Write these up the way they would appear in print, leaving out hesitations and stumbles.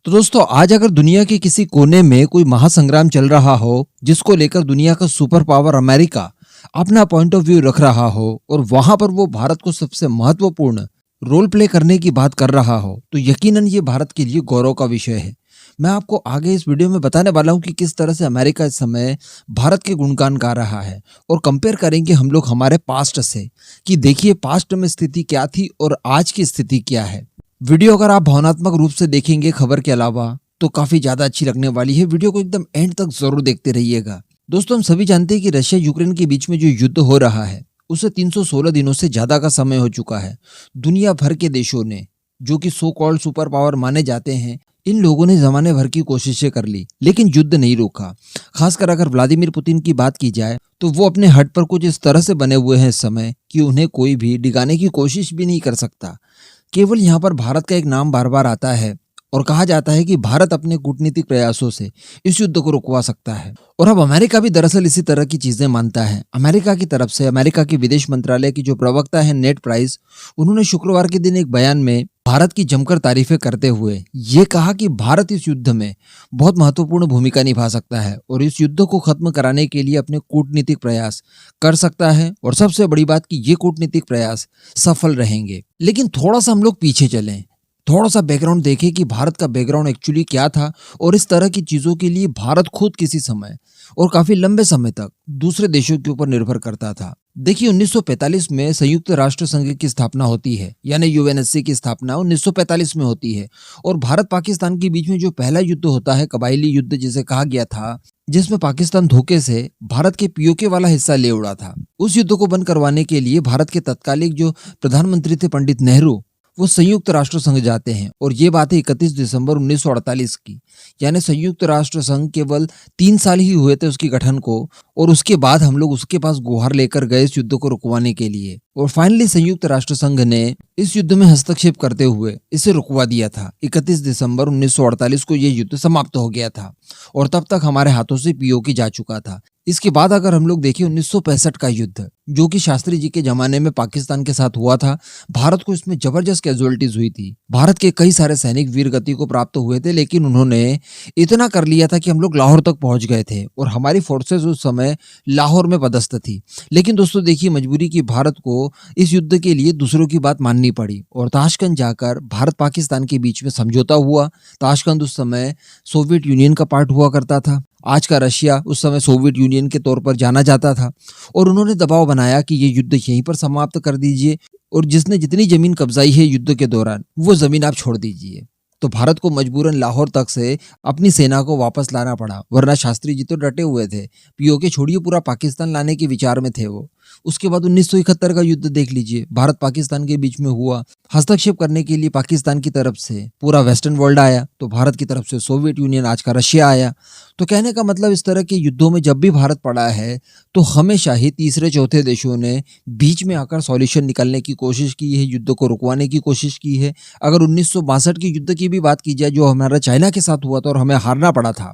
तो दोस्तों आज अगर दुनिया के किसी कोने में कोई महासंग्राम चल रहा हो जिसको लेकर दुनिया का सुपर पावर अमेरिका अपना पॉइंट ऑफ व्यू रख रहा हो और वहां पर वो भारत को सबसे महत्वपूर्ण रोल प्ले करने की बात कर रहा हो तो यकीनन ये भारत के लिए गौरव का विषय है। मैं आपको आगे इस वीडियो में बताने वाला हूं कि किस तरह से अमेरिका इस समय भारत के गुणगान गा रहा है और कंपेयर करेंगे हम लोग हमारे पास्ट से कि देखिए पास्ट में स्थिति क्या थी और आज की स्थिति क्या है। वीडियो अगर आप भावनात्मक रूप से देखेंगे खबर के अलावा तो काफी ज्यादा अच्छी लगने वाली है। वीडियो को एकदम एंड तक जरूर देखते रहिएगा। दोस्तों हम सभी जानते हैं कि रशिया यूक्रेन के बीच में जो युद्ध हो रहा है उसे 316 दिनों से ज्यादा का समय हो चुका है। दुनिया भर के देशों ने जो कि सो कॉल्ड सुपर पावर माने जाते हैं इन लोगों ने जमाने भर की कोशिशें कर ली लेकिन युद्ध नहीं रोका। खासकर अगर व्लादिमीर पुतिन की बात की जाए तो वो अपने हट पर कुछ इस तरह से बने हुए हैं इस समय कि उन्हें कोई भी डिगाने की कोशिश भी नहीं कर सकता। केवल यहाँ पर भारत का एक नाम बार बार आता है और कहा जाता है कि भारत अपने कूटनीतिक प्रयासों से इस युद्ध को रुकवा सकता है। और अब अमेरिका भी दरअसल इसी तरह की चीजें मानता है। अमेरिका की तरफ से अमेरिका के विदेश मंत्रालय की जो प्रवक्ता है नेड प्राइस, उन्होंने शुक्रवार के दिन एक बयान में भारत की जमकर तारीफें करते हुए ये कहा कि भारत इस युद्ध में बहुत महत्वपूर्ण भूमिका निभा सकता है और इस युद्ध को खत्म कराने के लिए अपने कूटनीतिक प्रयास कर सकता है और सबसे बड़ी बात कि ये कूटनीतिक प्रयास सफल रहेंगे। लेकिन थोड़ा सा हम लोग पीछे चलें, थोड़ा सा बैकग्राउंड देखें कि भारत का बैकग्राउंड एक्चुअली क्या था और इस तरह की चीजों के लिए भारत खुद किसी समय और काफी लंबे समय तक दूसरे देशों के ऊपर निर्भर करता था। देखिए 1945 में संयुक्त राष्ट्र संघ की स्थापना होती है यानी यूएनएससी की स्थापना 1945 में होती है और भारत पाकिस्तान के बीच में जो पहला युद्ध होता है कबायली युद्ध जिसे कहा गया था, जिसमें पाकिस्तान धोखे से भारत के पीओके वाला हिस्सा ले उड़ा था। उस युद्ध को बंद करवाने के लिए भारत के तत्कालिक जो प्रधानमंत्री थे पंडित नेहरू, वो संयुक्त राष्ट्र संघ जाते हैं और ये बात है 31 दिसंबर 1948 की। यानी संयुक्त राष्ट्र संघ केवल 3 साल ही हुए थे उसके गठन को और उसके बाद हम लोग उसके पास गुहार लेकर गए इस युद्ध को रुकवाने के लिए और फाइनली संयुक्त राष्ट्र संघ ने इस युद्ध में हस्तक्षेप करते हुए इसे रुकवा दिया था। 31 दिसंबर 1948 को ये युद्ध समाप्त हो गया था और तब तक हमारे हाथों से पीओके जा चुका था। इसके बाद अगर हम लोग देखें 1965 का युद्ध जो कि शास्त्री जी के जमाने में पाकिस्तान के साथ हुआ था, भारत को इसमें जबरदस्त कैजुअलिटीज हुई थी। भारत के कई सारे सैनिक वीर गति को प्राप्त हुए थे लेकिन उन्होंने इतना कर लिया था कि हम लोग लाहौर तक पहुंच गए थे और हमारी फोर्सेस उस समय लाहौर में पदस्थ थी। लेकिन दोस्तों देखिए मजबूरी की भारत को इस युद्ध के लिए दूसरों की बात माननी पड़ी और ताशकंद जाकर भारत पाकिस्तान के बीच में समझौता हुआ। ताशकंद उस समय सोवियत यूनियन का पार्ट हुआ करता था, आज का रशिया उस समय सोवियत यूनियन के तौर पर जाना जाता था और उन्होंने दबाव बनाया कि ये युद्ध यहीं पर समाप्त कर दीजिए और जिसने जितनी जमीन कब्जाई है युद्ध के दौरान वो जमीन आप छोड़ दीजिए। तो भारत को मजबूरन लाहौर तक से अपनी सेना को वापस लाना पड़ा, वरना शास्त्री जी तो डटे हुए थे, पीओके छोड़िए पूरा पाकिस्तान लाने के विचार में थे वो। उसके बाद 1971 का युद्ध देख लीजिए, भारत पाकिस्तान के बीच में हुआ। हस्तक्षेप करने के लिए पाकिस्तान की तरफ से पूरा वेस्टर्न वर्ल्ड आया तो भारत की तरफ से सोवियत यूनियन आज का रशिया आया। तो कहने का मतलब इस तरह के युद्धों में जब भी भारत पड़ा है तो हमेशा ही तीसरे चौथे देशों ने बीच में आकर सॉल्यूशन निकालने की कोशिश की है, युद्ध को रुकवाने की कोशिश की है। अगर 1962 के युद्ध की भी बात की जाए जो हमारा चाइना के साथ हुआ था और हमें हारना पड़ा था,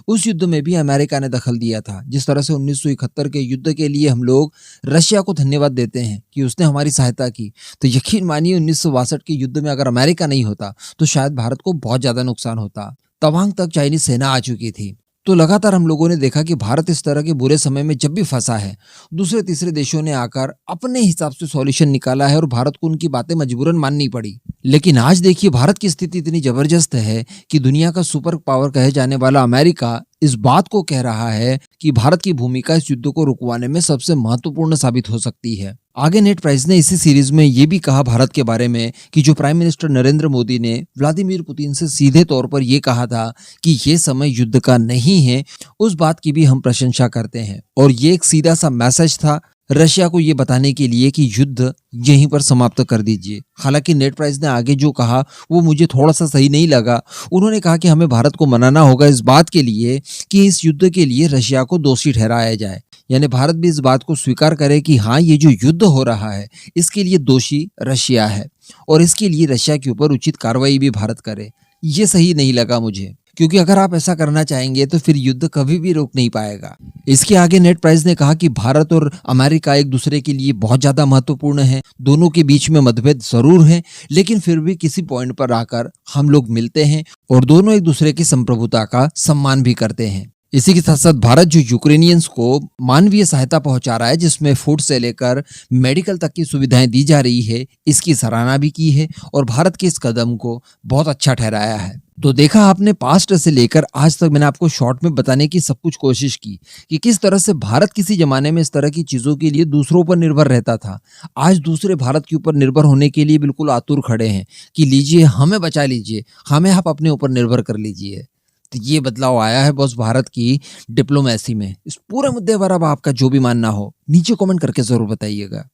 उस युद्ध में भी अमेरिका ने दखल दिया था। जिस तरह से 1971 के युद्ध के लिए हम लोग रशिया को धन्यवाद देते हैं कि उसने हमारी सहायता की, तो यकीन मानिए 1962 के युद्ध में अगर अमेरिका नहीं होता तो शायद भारत को बहुत ज्यादा नुकसान होता। तवांग तक चाइनीज सेना आ चुकी थी। तो लगातार हम लोगों ने देखा कि भारत इस तरह के बुरे समय में जब भी फंसा है दूसरे तीसरे देशों ने आकर अपने हिसाब से सॉल्यूशन निकाला है और भारत को उनकी बातें मजबूरन माननी पड़ी। लेकिन आज देखिए भारत की स्थिति इतनी जबरदस्त है कि दुनिया का सुपर पावर कहे जाने वाला अमेरिका इस बात को कह रहा है कि भारत की भूमिका इस युद्ध को रुकवाने में सबसे महत्वपूर्ण साबित हो सकती है। आगे नेट प्राइस ने इसी सीरीज में ये भी कहा भारत के बारे में कि जो प्राइम मिनिस्टर नरेंद्र मोदी ने व्लादिमीर पुतिन से सीधे तौर पर ये कहा था कि ये समय युद्ध का नहीं है, उस बात की भी हम प्रशंसा करते हैं और ये एक सीधा सा मैसेज था रशिया को ये बताने के लिए कि युद्ध यहीं पर समाप्त कर दीजिए। हालांकि नेट प्राइस ने आगे जो कहा वो मुझे थोड़ा सा सही नहीं लगा। उन्होंने कहा कि हमें भारत को मनाना होगा इस बात के लिए कि इस युद्ध के लिए रशिया को दोषी ठहराया जाए, यानी भारत भी इस बात को स्वीकार करे कि हाँ ये जो युद्ध हो रहा है इसके लिए दोषी रशिया है और इसके लिए रशिया के ऊपर उचित कार्रवाई भी भारत करे। ये सही नहीं लगा मुझे। क्योंकि अगर आप ऐसा करना चाहेंगे तो फिर युद्ध कभी भी रोक नहीं पाएगा। इसके आगे नेड प्राइस ने कहा कि भारत और अमेरिका एक दूसरे के लिए बहुत ज्यादा महत्वपूर्ण है। दोनों के बीच में मतभेद जरूर हैं, लेकिन फिर भी किसी पॉइंट पर आकर हम लोग मिलते हैं और दोनों एक दूसरे की संप्रभुता का सम्मान भी करते हैं। इसी के साथ साथ भारत जो यूक्रेनियंस को मानवीय सहायता पहुंचा रहा है, जिसमें फूड से लेकर मेडिकल तक की सुविधाएं दी जा रही है, इसकी सराहना भी की है और भारत के इस कदम को बहुत अच्छा ठहराया है। तो देखा आपने, पास्ट से लेकर आज तक मैंने आपको शॉर्ट में बताने की सब कुछ कोशिश की कि किस तरह से भारत किसी जमाने में इस तरह की चीजों के लिए दूसरों पर निर्भर रहता था। आज दूसरे भारत के ऊपर निर्भर होने के लिए बिल्कुल आतुर खड़े हैं कि लीजिए, हमें बचा लीजिए, हमें आप अपने ऊपर निर्भर कर लीजिए। तो ये बदलाव आया है बॉस भारत की डिप्लोमेसी में। इस पूरे मुद्दे पर अब आपका जो भी मानना हो नीचे कमेंट करके जरूर बताइएगा।